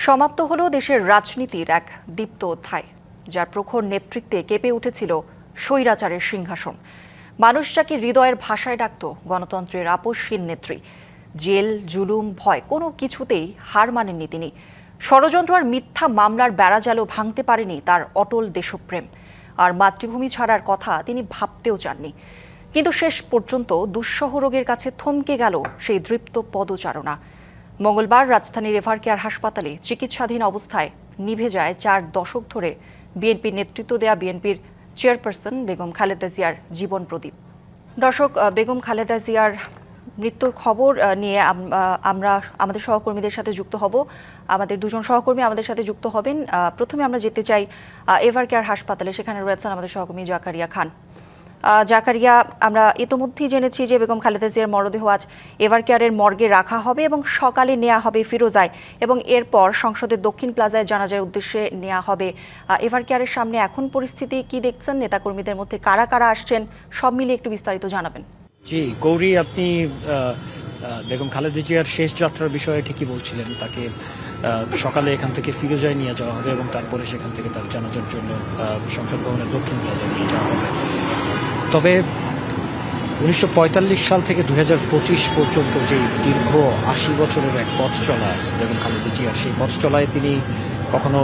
সমাপ্ত হলো দেশের রাজনীতির এক দীপ্ত অধ্যায়, যার প্রখর নেতৃত্বে কেঁপে উঠেছিল স্বৈরাচারের সিংহাসন। মানুষ যাকে হৃদয়ের ভাষায় ডাকত গণতন্ত্রের আপসহীন নেত্রী। জেল, জুলুম, ভয় কোনো কিছুতেই হার মানেননি তিনি। ষড়যন্ত্র আর মিথ্যা মামলার বেড়াজালও ভাঙতে পারেনি তার অটল দেশপ্রেম। আর মাতৃভূমি ছাড়ার কথা তিনি ভাবতেও চাননি। কিন্তু শেষ পর্যন্ত দুঃসহ রোগের কাছে থমকে গেল সেই দৃপ্ত পদচারণা। মঙ্গলবার রাজধানীর এভারকেয়ার হাসপাতালে চিকিৎসাধীন অবস্থায় নিভে যায় 4 দশক ধরে বিএনপির নেতৃত্ব দেয়া বিএনপির চেয়ারপারসন বেগম খালেদা জিয়ার জীবন প্রদীপ। দর্শক, বেগম খালেদা জিয়ার মৃত্যুর খবর নিয়ে আমরা আমাদের সহকর্মীদের সাথে যুক্ত হব। আমাদের দুজন সহকর্মী আমাদের সাথে যুক্ত হবেন। প্রথমে আমরা যেতে চাই এভারকেয়ার হাসপাতালে, সেখানে রয়েছেন আমাদের সহকর্মী জাকারিয়া খান। জাকারিয়া, আমরা ইতোমধ্যেই জেনেছি যে বেগম খালেদা জিয়ার মরদেহ আজ এভারকেয়ারের মর্গে রাখা হবে এবং সকালে নেওয়া হবে ফিরোজায়, এবং এরপর সংসদের দক্ষিণ প্লাজায় জানাজার উদ্দেশ্যে নেওয়া হবে। এভারকেয়ারের সামনে এখন পরিস্থিতি কি দেখছেন? নেতাকর্মীদের মধ্যে কারা কারা আসছেন, সব মিলিয়ে একটু বিস্তারিত জানাবেন। জি গৌরী, আপনি বেগম খালেদা জিয়ার শেষ যাত্রার বিষয়ে ঠিকই বলছিলেন। তাকে সকালে এখান থেকে ফিরোজায় নিয়ে যাওয়া হবে এবং তারপরে সেখান থেকে তার জানাজার জন্য সংসদ ভবনের দক্ষিণ প্লাজায় নিয়ে যাওয়া হবে। তবে 1945 সাল থেকে 2025 পর্যন্ত যে দীর্ঘ 80 বছরের এক পথ চলা বেগম খালেদা জিয়ার, সেই পথ চলায় তিনি কখনো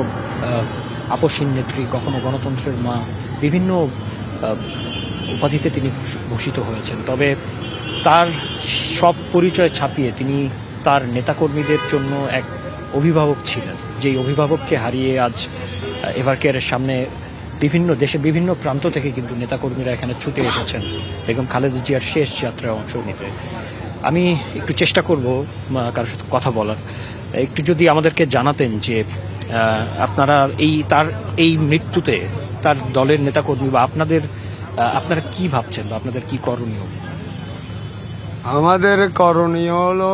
আপসহীন নেত্রী, কখনো গণতন্ত্রের মা, বিভিন্ন উপাধিতে তিনি ভূষিত হয়েছেন। তবে তার সব পরিচয় ছাপিয়ে তিনি তার নেতাকর্মীদের জন্য এক অভিভাবক ছিলেন, যেই অভিভাবককে হারিয়ে আজ এভারকেয়ারের সামনে বিভিন্ন দেশের বিভিন্ন প্রান্ত থেকে কিন্তু নেতাকর্মীরা এখানে ছুটে এসেছেন বেগম খালেদা জিয়ার শেষ যাত্রায় অংশ নিতে। আমি একটু চেষ্টা করব কারোর সাথে কথা বলার। একটু যদি আমাদেরকে জানাতেন যে আপনারা তার এই মৃত্যুতে তার দলের নেতাকর্মী বা আপনারা কি ভাবছেন বা আপনাদের কি করণীয়? আমাদের করণীয় হলো,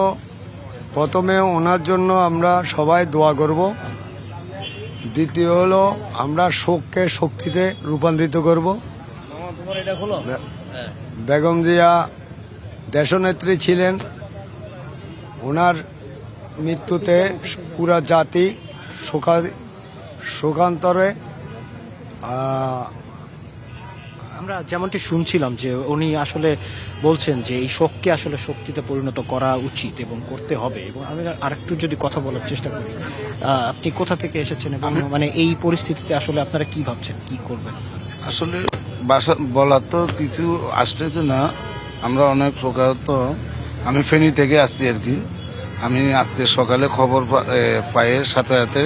প্রথমে ওনার জন্য আমরা সবাই দোয়া করব। দ্বিতীয় হলো, আমরা শোককে শক্তিতে রূপান্তরিত করব। বেগম জিয়া দেশনেত্রী ছিলেন। ওনার মৃত্যুতে পুরা জাতি শোকান্তরে। আমরা যেমনটি শুনছিলাম যে উনি আসলে বলছেন যে এই শোককে আসলে শক্তিতে পরিণত করা উচিত এবং করতে হবে। এবং আমি আরেকটু যদি কথা বলার চেষ্টা করি, আপনি কোথা থেকে এসেছেন এবং মানে এই পরিস্থিতিতে আসলে আপনারা কি ভাবছেন, কি করবেন? আসলে বাসা বলার তো কিছু আসতেছে না, আমরা অনেক শোকাহত। আমি ফেনী থেকে আসছি আর কি। আমি আজকে সকালে খবর পায়ে সাথে সাথে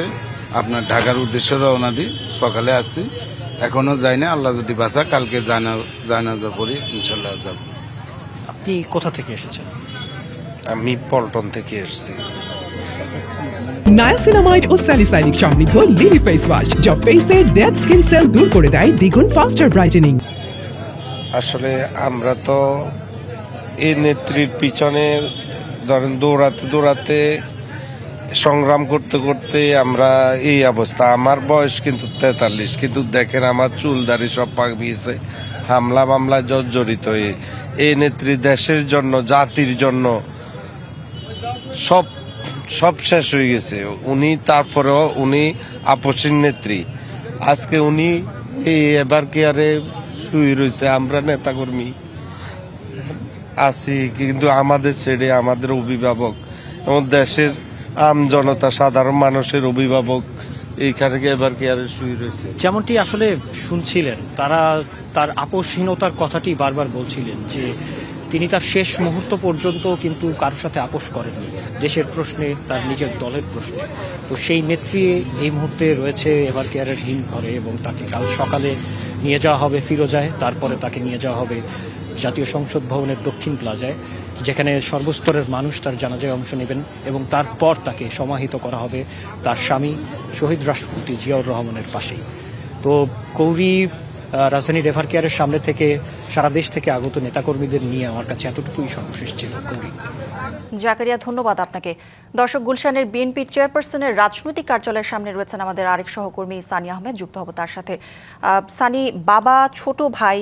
আপনার ঢাকার উদ্দেশ্যে রওনা দিই। সকালে আসছি, এখনো যাই না। আল্লাহ যদি বাঁচা, কালকে জানাজা করি, ইনশাল্লাহ যাব। আপনি কোথা থেকে এসেছেন? আমি পল্টন থেকে এসেছি। নায়াসিনামাইড ও স্যালিসাইলিক সমৃদ্ধ লিলি ফেস ওয়াশ, যা ফেসের ডেড স্কিন সেল দূর করে দেয় দ্বিগুণ ফাস্টার ব্রাইটেনিং। আসলে আমরা তো এই নেত্রীর পিছনে ধরেন দৌড়াতে সংগ্রাম করতে করতে আমরা এই অবস্থা। আমার বয়স কিন্তু 43, কিন্তু দেখেন আমার চুল দাড়ি সব পাকিয়েছে। হামলা মামলায় জর্জরিত হয়ে এই নেত্রী দেশের জন্য, জাতির জন্য সব শেষ হয়ে গেছে। উনি তারপরেও উনি আপসীন নেত্রী। আজকে উনি এই এভারকেয়ারে শুয়ে রয়েছে। আমরা নেতাকর্মী আছি, কিন্তু আমাদের ছেড়ে আমাদের অভিভাবক এবং দেশের আম জনতা, সাধারণ মানুষের অভিভাবক এইখানে এভারকেয়ারে শুয়ে রয়েছে। যেমনটি আসলে শুনছিলেন, তারা তার আপসহীনতার কথাটি বারবার বলছিলেন যে তিনি তার শেষ মুহূর্ত পর্যন্ত কিন্তু কারোর সাথে আপোষ করেননি দেশের প্রশ্নে, তার নিজের দলের প্রশ্নে। তো সেই নেত্রী এই মুহূর্তে রয়েছে এভারকেয়ারের হিমঘরে এবং তাকে কাল সকালে নিয়ে যাওয়া হবে ফিরোজায়, তারপরে তাকে নিয়ে যাওয়া হবে জাতীয় সংসদ ভবনের দক্ষিণ প্লাজায়, যেখানে সর্বস্তরের মানুষ তার জানাজায় অংশ নেবেন এবং তারপর তাকে সমাহিত করা হবে তার স্বামী শহীদ রাষ্ট্রপতি জিয়াউর রহমানের পাশেই। তো গৌরী, রাজধানীর এভারকেয়ারের সামনে থেকে সারা দেশ থেকে আগত নেতাকর্মীদের নিয়ে আমার কাছে এতটুকুই সর্বশেষ ছিল। গৌরী। জাকারিয়া, ধন্যবাদ আপনাকে। দর্শক, গুলশানের বিএনপির চেয়ারপারসনের রাজনৈতিক কার্যালয়ের সামনে রয়েছেন আমাদের আরেক সহকর্মী সানি আহমেদ, যুক্ত হব তার সাথে। সানি, বাবা, ছোট ভাই,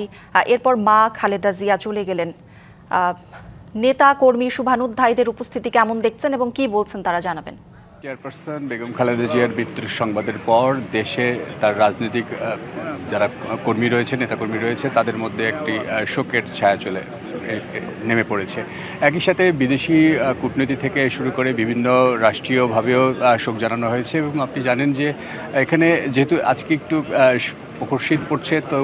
এরপর মা খালেদা জিয়া চলে গেলেন। নেতা কর্মী শুভানুধ্যায়ীদের উপস্থিতি কেমন দেখছেন এবং কি বলছেন তারা, জানাবেন। চেয়ারপারসন বেগম খালেদা জিয়ার মৃত্যুর সংবাদের পর দেশে তার রাজনৈতিক যারা কর্মী রয়েছে নেতাকর্মী রয়েছে তাদের মধ্যে একটি শোকের ছায়া নেমে পড়েছে। একই সাথে বিদেশি কূটনীতি থেকে শুরু করে বিভিন্ন রাষ্ট্রীয়ভাবেও শোক জানানো হয়েছে এবং আপনি জানেন যে এখানে যেহেতু আজকে একটু প্রখর শীত পড়ছে, তো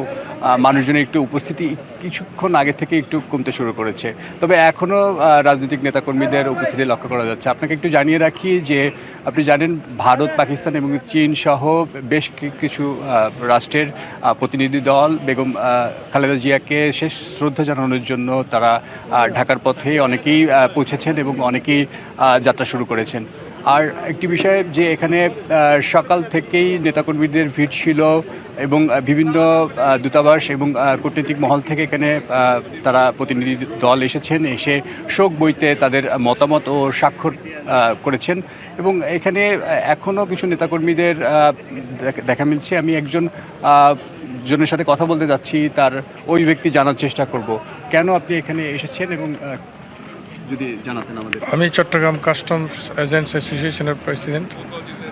মানুষজনের একটু উপস্থিতি কিছুক্ষণ আগে থেকে একটু কমতে শুরু করেছে, তবে এখনও রাজনৈতিক নেতাকর্মীদের উপস্থিতি লক্ষ্য করা যাচ্ছে। আপনাকে একটু জানিয়ে রাখি যে আপনি জানেন ভারত, পাকিস্তান এবং চীন সহ বেশ কিছু রাষ্ট্রের প্রতিনিধি দল বেগম খালেদা জিয়াকে শেষ শ্রদ্ধা জানানোর জন্য তারা ঢাকার পথে অনেকেই পৌঁছেছেন এবং অনেকেই যাত্রা শুরু করেছেন। আর একটি বিষয় যে এখানে সকাল থেকেই নেতাকর্মীদের ভিড় ছিল এবং বিভিন্ন দূতাবাস এবং কূটনৈতিক মহল থেকে এখানে তারা প্রতিনিধি দল এসেছেন, এসে শোক বইতে তাদের মতামত ও স্বাক্ষর করেছেন এবং এখানে এখনও কিছু নেতাকর্মীদের দেখা মিলছে। আমি একজন জনের সাথে কথা বলতে যাচ্ছি, তার ওই ব্যক্তি জানার চেষ্টা করব কেন আপনি এখানে এসেছেন এবং যদি জানাতেন আমাদের। আমি চট্টগ্রাম কাস্টমস এজেন্টস অ্যাসোসিয়েশনের প্রেসিডেন্ট।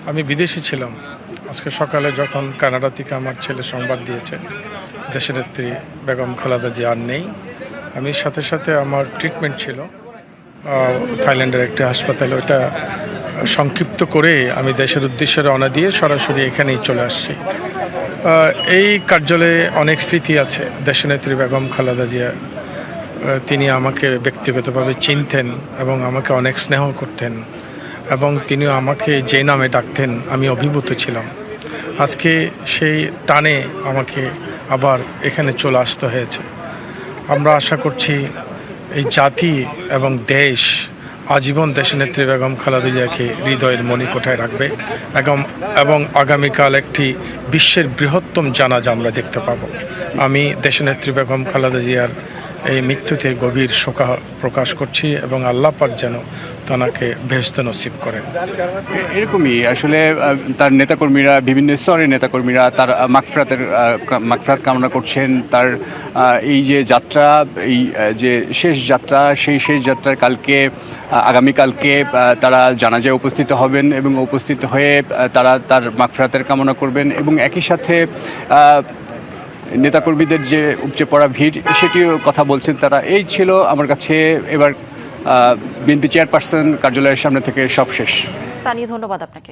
আমি বিদেশি ছিলাম। আজকে সকালে যখন কানাডা থেকে আমার ছেলে সংবাদ দিয়েছে দেশনেত্রী বেগম খালেদা জিয়া আর নেই, আমি সাথে সাথে আমার ট্রিটমেন্ট ছিল থাইল্যান্ডের একটি হাসপাতালে, ওইটা সংক্ষিপ্ত করে আমি দেশের উদ্দেশ্যে রওনা দিয়ে সরাসরি এখানেই চলে আসছি। এই কার্যালয়ে অনেক স্মৃতি আছে। দেশনেত্রী বেগম খালেদা জিয়া তিনি আমাকে ব্যক্তিগতভাবে চিনতেন এবং আমাকে অনেক স্নেহ করতেন এবং তিনিও আমাকে যে নামে ডাকতেন আমি অভিভূত ছিলাম। আজকে সেই টানে আমাকে আবার এখানে চলে আসতে হয়েছে। আমরা আশা করছি এই জাতি এবং দেশ আজীবন দেশনেত্রী বেগম খালেদা জিয়াকে হৃদয়ের মণিকোঠায় রাখবে এবং আগামীকাল একটি বিশ্বের বৃহত্তম জানাজা আমরা দেখতে পাব। আমি দেশনেত্রী বেগম খালেদা জিয়ার এই মৃত্যুতে গভীর শোক প্রকাশ করছি এবং আল্লাহ পাক যেন তাকে বেহেশত নসিব করেন। এরকমই আসলে তার নেতাকর্মীরা, বিভিন্ন স্তরের নেতাকর্মীরা তার মাগফিরাত কামনা করছেন। তার এই যে যাত্রা, এই যে শেষ যাত্রা, সেই শেষ যাত্রার আগামীকালকে তারা জানাজায় উপস্থিত হবেন এবং উপস্থিত হয়ে তারা তার মাগফিরাতের কামনা করবেন এবং একই সাথে নেতাকর্মীদের যে উপচে পড়া ভিড় সেটিও কথা বলছেন তারা। এই ছিল আমার কাছে এবার বিএনপি চেয়ারপারসন কার্যালয়ের সামনে থেকে সব শেষ। সানি, ধন্যবাদ আপনাকে।